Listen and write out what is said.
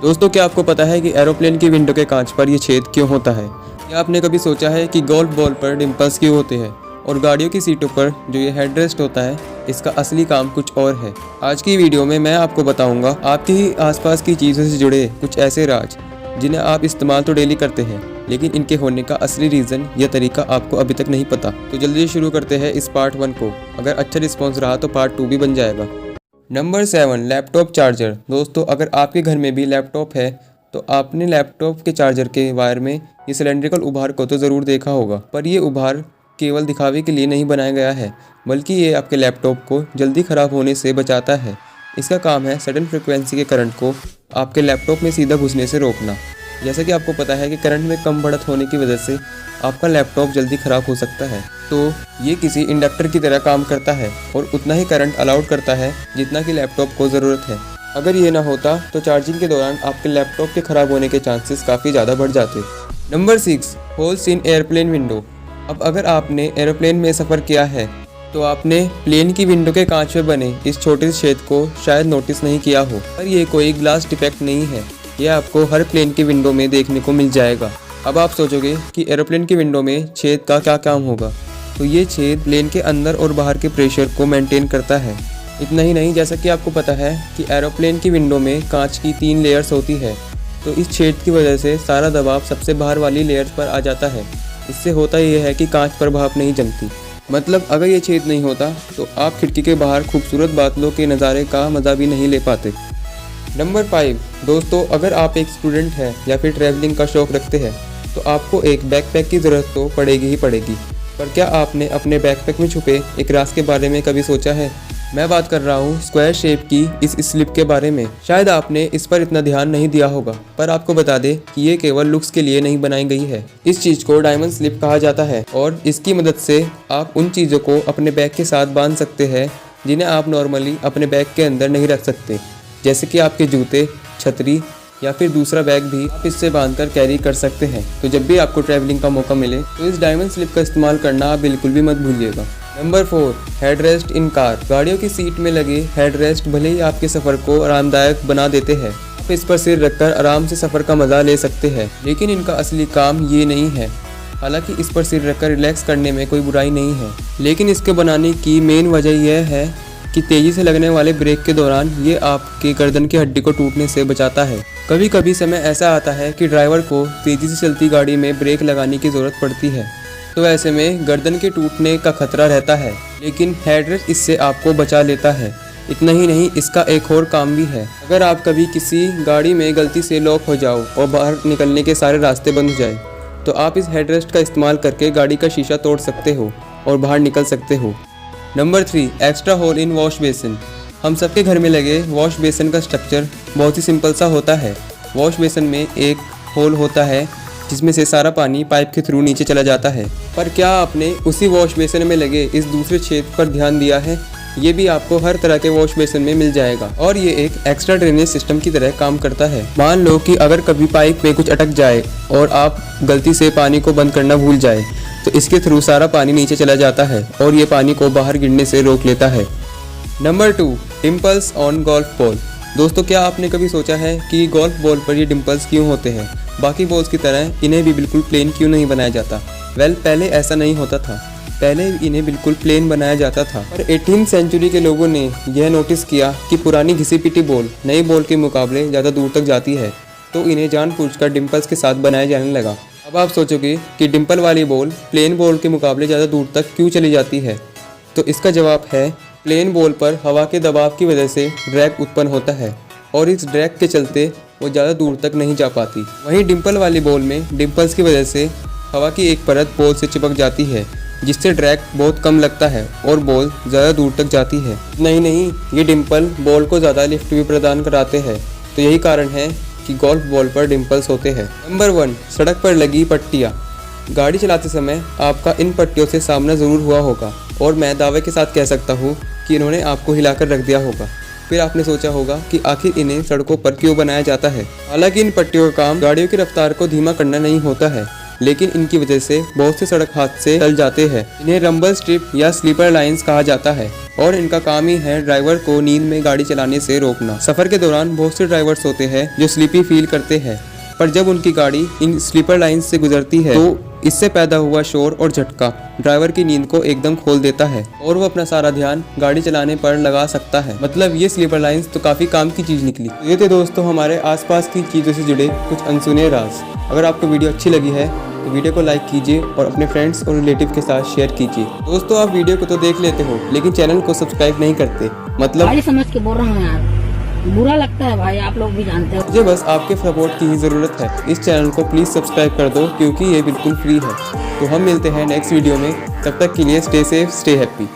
दोस्तों, क्या आपको पता है कि एरोप्लेन की विंडो के कांच पर ये छेद क्यों होता है? क्या आपने कभी सोचा है कि गोल्फ बॉल पर डिम्पल्स क्यों होते हैं और गाड़ियों की सीटों पर जो ये हेडरेस्ट होता है इसका असली काम कुछ और है? आज की वीडियो में मैं आपको बताऊंगा आपके ही आसपास की चीज़ों से जुड़े कुछ ऐसे राज जिन्हें आप इस्तेमाल तो डेली करते हैं, लेकिन इनके होने का असली रीज़न या तरीका आपको अभी तक नहीं पता। तो जल्दी शुरू करते हैं इस पार्ट 1 को। अगर अच्छा रिस्पॉन्स रहा तो पार्ट 2 भी बन जाएगा। Number 7, laptop charger. दोस्तों, अगर आपके घर में भी लैपटॉप है तो आपने लैपटॉप के चार्जर के वायर में ये सिलेंड्रिकल उभार को तो ज़रूर देखा होगा। पर ये उभार केवल दिखावे के लिए नहीं बनाया गया है, बल्कि ये आपके लैपटॉप को जल्दी ख़राब होने से बचाता है। इसका काम है सडन फ्रिक्वेंसी के करंट को आपके लैपटॉप में सीधा घुसने से रोकना। जैसा कि आपको पता है कि करंट में कम बढ़त होने की वजह से आपका लैपटॉप जल्दी ख़राब हो सकता है, तो ये किसी इंडक्टर की तरह काम करता है और उतना ही करंट अलाउड करता है जितना कि लैपटॉप को ज़रूरत है। अगर ये ना होता तो चार्जिंग के दौरान आपके लैपटॉप के ख़राब होने के चांसेस काफ़ी ज़्यादा बढ़ जाते। Number 6, holes in airplane window. अब अगर आपने एरोप्लेन में सफ़र किया है तो आपने प्लेन की विंडो के कांच में बने इस छोटे से छेद को शायद नोटिस नहीं किया हो, पर ये कोई ग्लास डिफेक्ट नहीं है। यह आपको हर प्लेन की विंडो में देखने को मिल जाएगा। अब आप सोचोगे कि एरोप्लेन की विंडो में छेद का क्या काम होगा, तो ये छेद प्लेन के अंदर और बाहर के प्रेशर को मेंटेन करता है। इतना ही नहीं, जैसा कि आपको पता है कि एरोप्लेन की विंडो में कांच की 3 लेयर्स होती है, तो इस छेद की वजह से सारा दबाव सबसे बाहर वाली लेयर्स पर आ जाता है। इससे होता यह है कि कांच पर भाप नहीं जमती। मतलब अगर ये छेद नहीं होता तो आप खिड़की के बाहर खूबसूरत बादलों के नज़ारे का मज़ा भी नहीं ले पाते। नंबर 5, दोस्तों, अगर आप एक स्टूडेंट हैं या फिर ट्रैवलिंग का शौक़ रखते हैं तो आपको एक बैकपैक की ज़रूरत तो पड़ेगी ही पड़ेगी। पर क्या आपने अपने बैकपैक में छुपे एक राज के बारे में कभी सोचा है? मैं बात कर रहा हूँ स्क्वायर शेप की इस स्लिप के बारे में। शायद आपने इस पर इतना ध्यान नहीं दिया होगा, पर आपको बता दें कि ये केवल लुक्स के लिए नहीं बनाई गई है। इस चीज़ को डायमंड स्लिप कहा जाता है और इसकी मदद से आप उन चीज़ों को अपने बैग के साथ बांध सकते हैं जिन्हें आप नॉर्मली अपने बैग के अंदर नहीं रख सकते, जैसे कि आपके जूते, छतरी या फिर दूसरा बैग भी आप इससे बांधकर कैरी कर सकते हैं। तो जब भी आपको ट्रैवलिंग का मौका मिले तो इस डायमंड स्लिप का इस्तेमाल करना आप बिल्कुल भी मत भूलिएगा। नंबर 4, हेडरेस्ट इन कार। गाड़ियों की सीट में लगे हेडरेस्ट भले ही आपके सफ़र को आरामदायक बना देते हैं, आप इस पर सिर रखकर आराम से सफ़र का मज़ा ले सकते हैं, लेकिन इनका असली काम ये नहीं है। हालांकि इस पर सिर रखकर रिलैक्स करने में कोई बुराई नहीं है, लेकिन इसके बनाने की मेन वजह यह है कि तेज़ी से लगने वाले ब्रेक के दौरान ये आपके गर्दन की हड्डी को टूटने से बचाता है। कभी कभी समय ऐसा आता है कि ड्राइवर को तेज़ी से चलती गाड़ी में ब्रेक लगाने की ज़रूरत पड़ती है, तो ऐसे में गर्दन के टूटने का खतरा रहता है, लेकिन हेडरेस्ट इससे आपको बचा लेता है। इतना ही नहीं, इसका एक और काम भी है। अगर आप कभी किसी गाड़ी में गलती से लॉक हो जाओ और बाहर निकलने के सारे रास्ते बंद हो जाए, तो आप इस हेडरेस्ट का इस्तेमाल करके गाड़ी का शीशा तोड़ सकते हो और बाहर निकल सकते हो। नंबर 3, एक्स्ट्रा होल इन वॉश बेसिन। हम सबके घर में लगे वॉश बेसिन का स्ट्रक्चर बहुत ही सिंपल सा होता है। वॉश बेसिन में एक होल होता है जिसमें से सारा पानी पाइप के थ्रू नीचे चला जाता है। पर क्या आपने उसी वॉश बेसिन में लगे इस दूसरे छेद पर ध्यान दिया है? ये भी आपको हर तरह के वॉश बेसिन में मिल जाएगा और ये एक एक्स्ट्रा ड्रेनेज सिस्टम की तरह काम करता है। मान लो कि अगर कभी पाइप में कुछ अटक जाए और आप गलती से पानी को बंद करना भूल जाए, तो इसके थ्रू सारा पानी नीचे चला जाता है और ये पानी को बाहर गिरने से रोक लेता है। Number 2, dimples on golf ball. दोस्तों, क्या आपने कभी सोचा है कि गोल्फ बॉल पर ये डिम्पल्स क्यों होते हैं? बाकी बॉल्स की तरह इन्हें भी बिल्कुल प्लेन क्यों नहीं बनाया जाता? पहले ऐसा नहीं होता था। पहले इन्हें बिल्कुल प्लेन बनाया जाता था, पर 18वीं सेंचुरी के लोगों ने यह नोटिस किया कि पुरानी घिसी पिटी बॉल नई बॉल के मुकाबले ज़्यादा दूर तक जाती है, तो इन्हें जानबूझकर डिम्पल्स के साथ बनाया जाने लगा। अब आप सोचोगे कि डिम्पल वाली बॉल प्लेन बॉल के मुकाबले ज़्यादा दूर तक क्यों चली जाती है, तो इसका जवाब है प्लेन बॉल पर हवा के दबाव की वजह से ड्रैग उत्पन्न होता है और इस ड्रैग के चलते वो ज़्यादा दूर तक नहीं जा पाती। वहीं डिम्पल वाली बॉल में डिम्पल्स की वजह से हवा की एक परत बॉल से चिपक जाती है, जिससे ड्रैग बहुत कम लगता है और बॉल ज़्यादा दूर तक जाती है। नहीं, ये डिम्पल बॉल को ज़्यादा लिफ्ट भी प्रदान कराते हैं, तो यही कारण है कि गोल्फ बॉल पर डिम्पल्स होते हैं। नंबर 1, सड़क पर लगी पट्टियाँ। गाड़ी चलाते समय आपका इन पट्टियों से सामना ज़रूर हुआ होगा और मैं दावे के साथ कह सकता हूँ कि इन्होंने आपको हिलाकर रख दिया होगा। फिर आपने सोचा होगा कि आखिर इन्हें सड़कों पर क्यों बनाया जाता है। हालांकि इन पट्टियों का काम गाड़ियों की रफ्तार को धीमा करना नहीं होता है, लेकिन इनकी वजह से बहुत से सड़क हादसे टल जाते हैं। इन्हें रंबल स्ट्रिप या स्लीपर लाइंस कहा जाता है और इनका काम ही है ड्राइवर को नींद में गाड़ी चलाने से रोकना। सफर के दौरान बहुत से ड्राइवर्स होते हैं जो स्लीपी फील करते हैं, पर जब उनकी गाड़ी इन स्लीपर लाइंस से गुजरती है तो इससे पैदा हुआ शोर और झटका ड्राइवर की नींद को एकदम खोल देता है और वो अपना सारा ध्यान गाड़ी चलाने पर लगा सकता है। मतलब ये स्लीपर लाइंस तो काफी काम की चीज निकली। ये थे दोस्तों हमारे आसपास की चीजों से जुड़े कुछ अनसुने राज। अगर आपको वीडियो अच्छी लगी है तो वीडियो को लाइक कीजिए और अपने फ्रेंड्स और रिलेटिव के साथ शेयर कीजिए। दोस्तों आप वीडियो को तो देख लेते हो लेकिन चैनल को सब्सक्राइब नहीं करते, मतलब समझ के बोल रहा हूँ यार, बुरा लगता है भाई, आप लोग भी जानते हो। मुझे बस आपके सपोर्ट की ही ज़रूरत है। इस चैनल को प्लीज़ सब्सक्राइब कर दो क्योंकि ये बिल्कुल फ्री है। तो हम मिलते हैं नेक्स्ट वीडियो में, तब तक के लिए स्टे सेफ, स्टे हैप्पी।